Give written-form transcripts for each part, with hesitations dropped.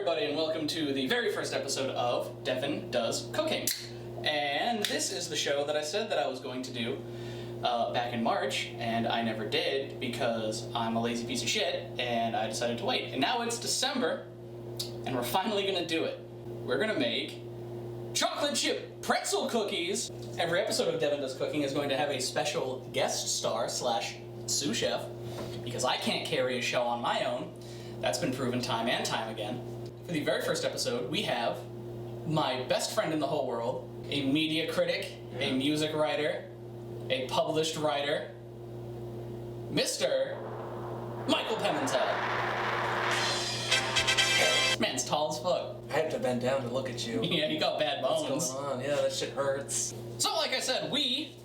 everybody, and welcome to the very first episode of Devin Does Cooking. And this is the show that I said that I was going to do back in March, and I never did because I'm a lazy piece of shit, and I decided to wait. And now it's December, and we're finally gonna do it. We're gonna make chocolate chip pretzel cookies. Every episode of Devin Does Cooking is going to have a special guest star slash sous chef, because I can't carry a show on my own. That's been proven time and time again. For the very first episode, we have my best friend in the whole world, a media critic, a music writer, a published writer, Mr. Michael Pimentel. This man's tall as fuck. I had to bend down to look at you. Yeah, you got bad bones. What's going on? Yeah, that shit hurts. So like I said, we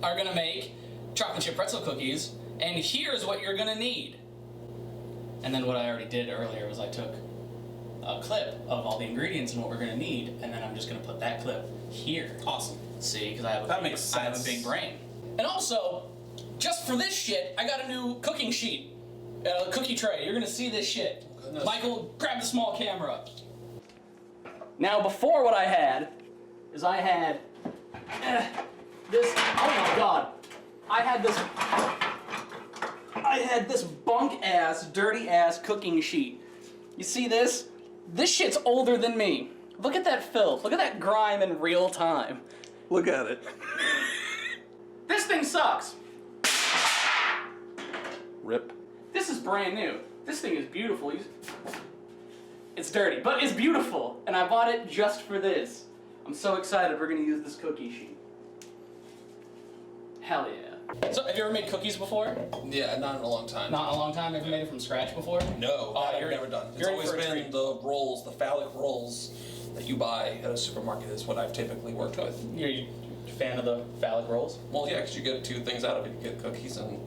are gonna make chocolate chip pretzel cookies, and here's what you're gonna need. And then what I already did earlier was I took a clip of all the ingredients and what we're gonna need, and then I'm just gonna put that clip here. Awesome. See, because I have makes I have a sense. big brain. And also, just for this shit, I got a new cooking sheet, a cookie tray. You're gonna see this shit. Goodness. Michael, grab the small camera. Now, before what I had is I had this. Oh my god! I had this bunk-ass, dirty-ass cooking sheet. You see this? This shit's older than me. Look at that filth. Look at that grime in real time. Look at it. This thing sucks. Rip. This is brand new. This thing is beautiful. It's dirty, but it's beautiful. And I bought it just for this. I'm so excited we're gonna use this cookie sheet. Hell yeah. So, have you ever made cookies before? Yeah, not in a long time. Not in a long time? Have you made it from scratch before? No, Oh, I've you're- never done. It's you're in always for a been treat. the rolls, the phallic rolls that you buy at a supermarket is what I've typically worked with. You're a fan of the phallic rolls? Well, yeah, because you get two things out of it. You get cookies and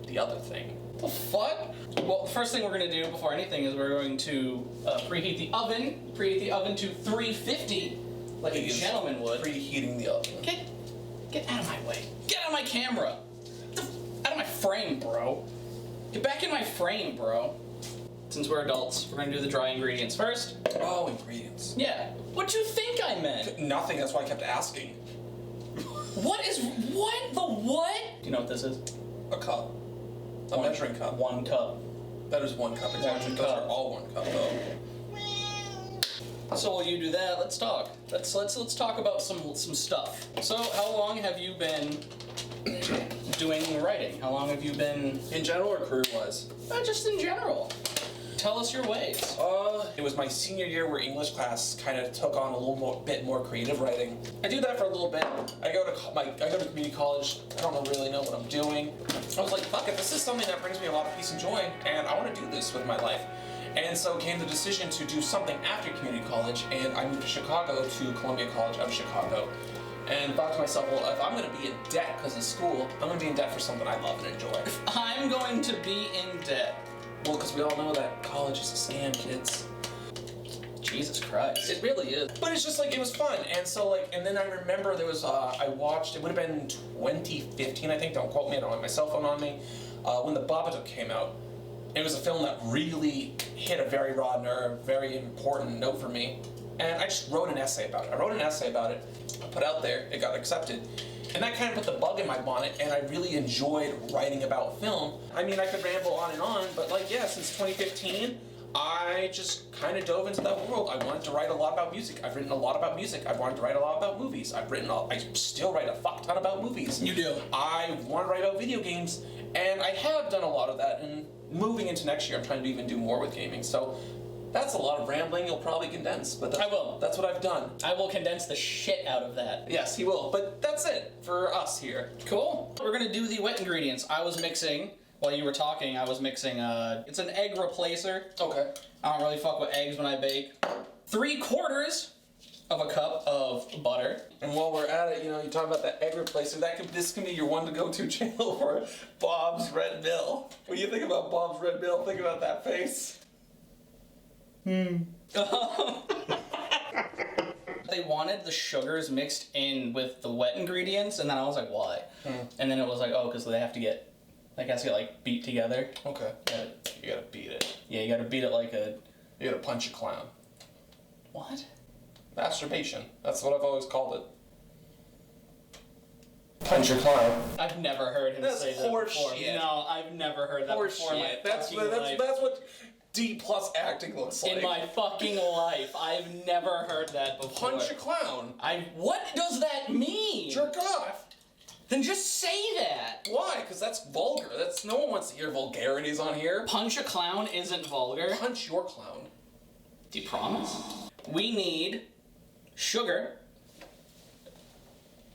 the other thing. The fuck? Well, the first thing we're gonna do before anything is we're going to preheat the oven. Preheat the oven to 350, like a gentleman would. Preheating the oven. Get out of my way. Get out of my camera. Out of my frame, bro. Get back in my frame, bro. Since we're adults, we're gonna do the dry ingredients first. Oh, ingredients. Yeah. What'd you think I meant? Nothing, that's why I kept asking. What? The what? Do you know what this is? A cup. A measuring cup. 1 cup. That is 1 cup. Exactly. One Those cup. are all 1 cup, though. So while you do that, let's talk. Let's talk about some stuff. So how long have you been doing writing? How long have you been? In general or career-wise? Just in general. Tell us your ways. It was my senior year where English class kind of took on a bit more creative writing. I do that for a little bit. I go to community college. I don't really know what I'm doing. I was like, fuck it, this is something that brings me a lot of peace and joy, and I want to do this with my life. And so came the decision to do something after community college, and I moved to Chicago, to Columbia College of Chicago, and thought to myself, well, if I'm going to be in debt because of school, I'm going to be in debt for something I love and enjoy. I'm going to be in debt. Well, because we all know that college is a scam, kids. Jesus Christ. It really is. But it's just like, it was fun. And so like, and then I remember there was, I watched, it would have been 2015, I think, don't quote me, I don't have my cell phone on me, when The Babadook came out. It was a film that really hit a very raw nerve, very important note for me. And I just wrote an essay about it. I put it out there, it got accepted. And that kind of put the bug in my bonnet, and I really enjoyed writing about film. I mean, I could ramble on and on, but like, yeah, since 2015, I just kind of dove into that world. I wanted to write a lot about music. I've written a lot about music. I've wanted to write a lot about movies. I still write a fuck ton about movies. You do. I want to write about video games, and I have done a lot of that, and moving into next year, I'm trying to even do more with gaming, so that's a lot of rambling. You'll probably condense, but I will. That's what I've done. I will condense the shit out of that. Yes, he will, but that's it for us here. Cool. We're gonna do the wet ingredients. I was mixing, while you were talking, it's an egg replacer. Okay. I don't really fuck with eggs when I bake. 3/4 of a cup of butter. And while we're at it, you talk about that egg replacer, this can be your one to go-to channel for Bob's Red Mill. When you think about Bob's Red Mill, think about that face. They wanted the sugars mixed in with the wet ingredients, and then I was like, why? And then it was like, oh, because they have to get, like, beat together. Okay. Yeah. You gotta beat it. Yeah, you gotta beat it like a You gotta punch a clown. What? Masturbation. That's what I've always called it. Punch your clown. I've never heard him say that before. Shit. No, I've never heard that before in my fucking life. That's what D+ acting looks like. In my fucking life, I've never heard that before. Punch a clown. What does that mean? Jerk off. Then just say that. Why? Because that's vulgar. No one wants to hear vulgarities on here. Punch a clown isn't vulgar. Punch your clown. Do you promise? We need sugar.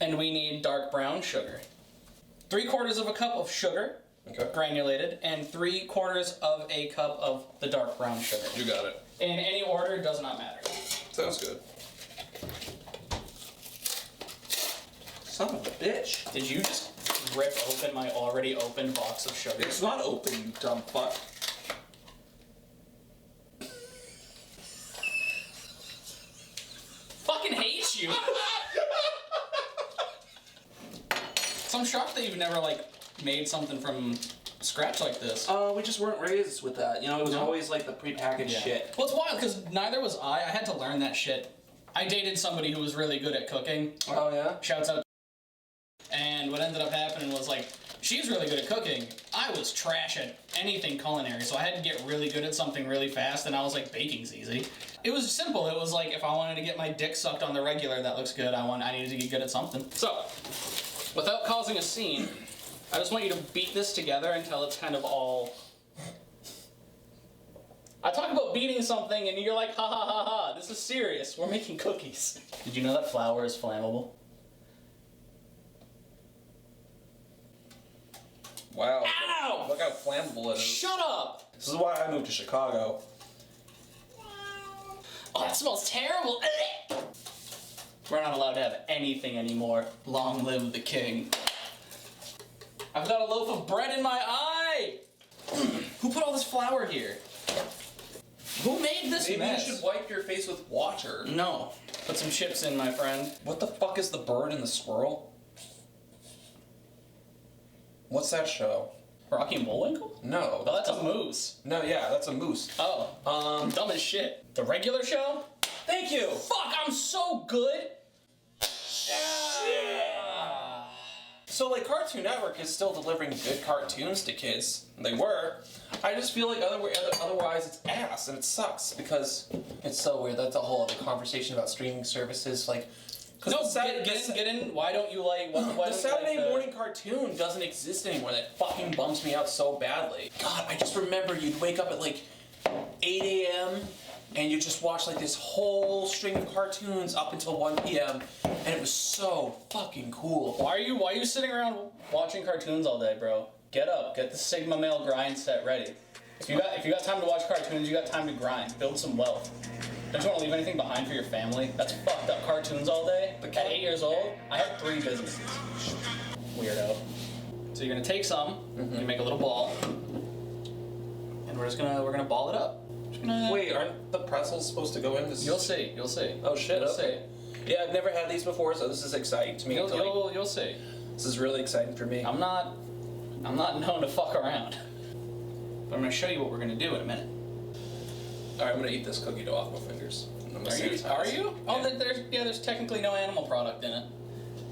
And we need dark brown sugar. 3/4 of a cup of sugar, Okay. granulated, and 3/4 of a cup of the dark brown sugar. You got it. In any order, does not matter. Sounds good. Son of a bitch. Did you just rip open my already open box of sugar? It's not open, you dumb fuck. Fucking hate you! So I'm shocked that you've never, like, made something from scratch like this. We just weren't raised with that. You know, it was always like the prepackaged shit. Well, it's wild, because neither was I. I had to learn that shit. I dated somebody who was really good at cooking. Oh, yeah? Shouts out. And what ended up happening was, like, she's really good at cooking. I was trash at anything culinary, so I had to get really good at something really fast, and I was like, baking's easy. It was simple. It was like, if I wanted to get my dick sucked on the regular, that looks good. I needed to get good at something. So, without causing a scene, I just want you to beat this together until it's kind of all... I talk about beating something, and you're like, ha ha ha ha, this is serious. We're making cookies. Did you know that flour is flammable? Wow. Ow! Look how flammable it is. Shut up! This is why I moved to Chicago. Oh, that smells terrible. We're not allowed to have anything anymore. Long live the king. I've got a loaf of bread in my eye! Who put all this flour here? Who made this Maybe mess? you should wipe your face with water. No. Put some chips in, my friend. What the fuck is the bird and the squirrel? What's that show? Rocky and Bullwinkle? No. Oh, that's a moose. No, yeah, that's a moose. Oh. I'm dumb as shit. The regular show? Thank you! Fuck, I'm so good! So, like, Cartoon Network is still delivering good cartoons to kids. They were. I just feel like otherwise it's ass, and it sucks, because it's so weird. That's a whole other conversation about streaming services, like... No, get in. Why don't you like... Why the Saturday morning cartoon doesn't exist anymore. That fucking bums me out so badly. God, I just remember you'd wake up at, like, 8 a.m., and you just watch like this whole string of cartoons up until 1 p.m. and it was so fucking cool. Why are you sitting around watching cartoons all day, bro? Get up, get the Sigma male grind set ready. If you got time to watch cartoons, you got time to grind, build some wealth. Don't you want to leave anything behind for your family? That's fucked up. Cartoons all day. At 8 years old, I had 3 businesses. Weirdo. So you're gonna take some, you make a little ball, and we're gonna ball it up. Wait, aren't the pretzels supposed to go in this? You'll see. Oh shit, You'll okay. see. Yeah, I've never had these before, so this is exciting to me. You'll see. This is really exciting for me. I'm not known to fuck around. But I'm gonna show you what we're gonna do in a minute. Alright, I'm gonna eat this cookie dough off my fingers. Are you? Yeah. Oh, there's technically no animal product in it.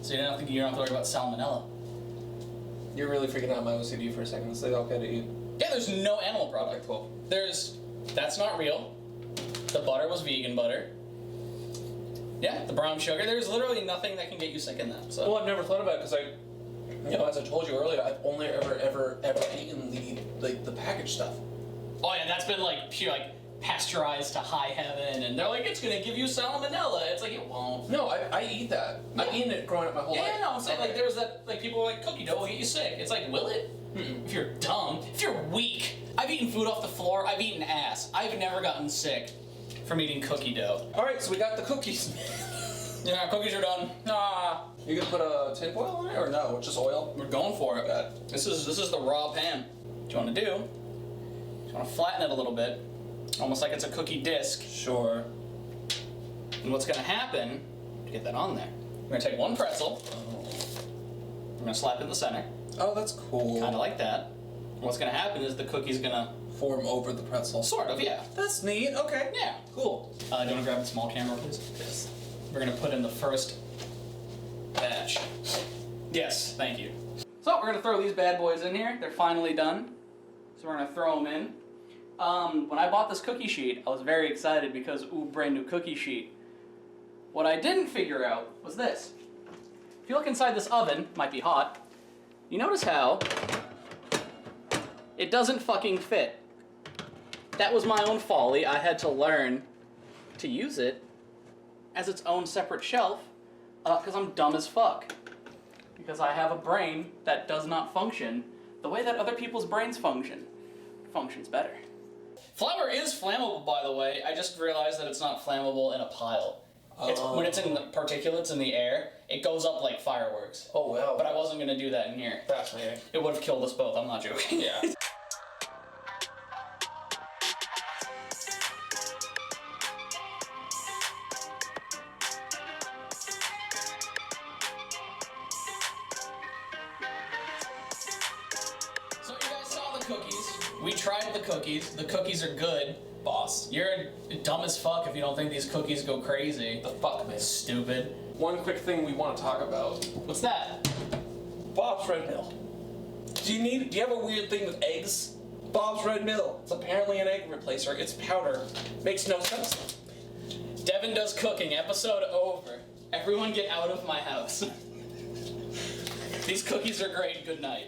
So you don't have to worry about salmonella. You're really freaking out my OCD for a second. It's like okay to eat. Yeah, there's no animal product. Okay, cool. That's not real. The butter was vegan butter. Yeah, the brown sugar. There's literally nothing that can get you sick in that. So. Well, I've never thought about it because as I told you earlier, I've only ever eaten the packaged stuff. Oh yeah, that's been like pure like pasteurized to high heaven, and they're like it's gonna give you salmonella. It's like it won't. No, I eat that. Yeah. I've eaten it growing up my whole life. Yeah, no, I'm saying like there was that like people were like cookie dough will get you sick. It's like will it? If you're dumb, if you're weak. I've eaten food off the floor. I've eaten ass. I've never gotten sick from eating cookie dough. All right, so we got the cookies. Yeah, cookies are done. You gonna put a tin foil on it or no? Just oil? We're going for it. This is the raw pan. What you want to do? You want to flatten it a little bit, almost like it's a cookie disc. Sure. And what's gonna happen to get that on there? We're gonna take one pretzel. We're gonna slap it in the center. Oh, that's cool. Kind of like that. And what's gonna happen is the cookie's gonna form over the pretzel. Sort of, yeah. That's neat. Okay. Yeah. Cool. Do you want to grab the small camera, please? Yes. We're going to put in the first batch. Yes, thank you. So we're going to throw these bad boys in here. They're finally done. So we're going to throw them in. When I bought this cookie sheet, I was very excited because, ooh, brand new cookie sheet. What I didn't figure out was this. If you look inside this oven, might be hot, you notice how it doesn't fucking fit. That was my own folly. I had to learn to use it as its own separate shelf because I'm dumb as fuck. Because I have a brain that does not function the way that other people's brains function. Functions better. Flour is flammable, by the way. I just realized that it's not flammable in a pile. When it's in the particulates in the air, it goes up like fireworks. Oh, wow. But I wasn't going to do that in here. Fascinating. It would have killed us both, I'm not joking. Yeah. So you guys saw the cookies. We tried the cookies. The cookies are good. Boss, you're dumb as fuck if you don't think these cookies go crazy. The fuck, man. Stupid. One quick thing we want to talk about. What's that? Bob's Red Mill. Do you have a weird thing with eggs? Bob's Red Mill. It's apparently an egg replacer. It's powder. Makes no sense. Devin Does Cooking, episode over. Everyone get out of my house. These cookies are great. Good night.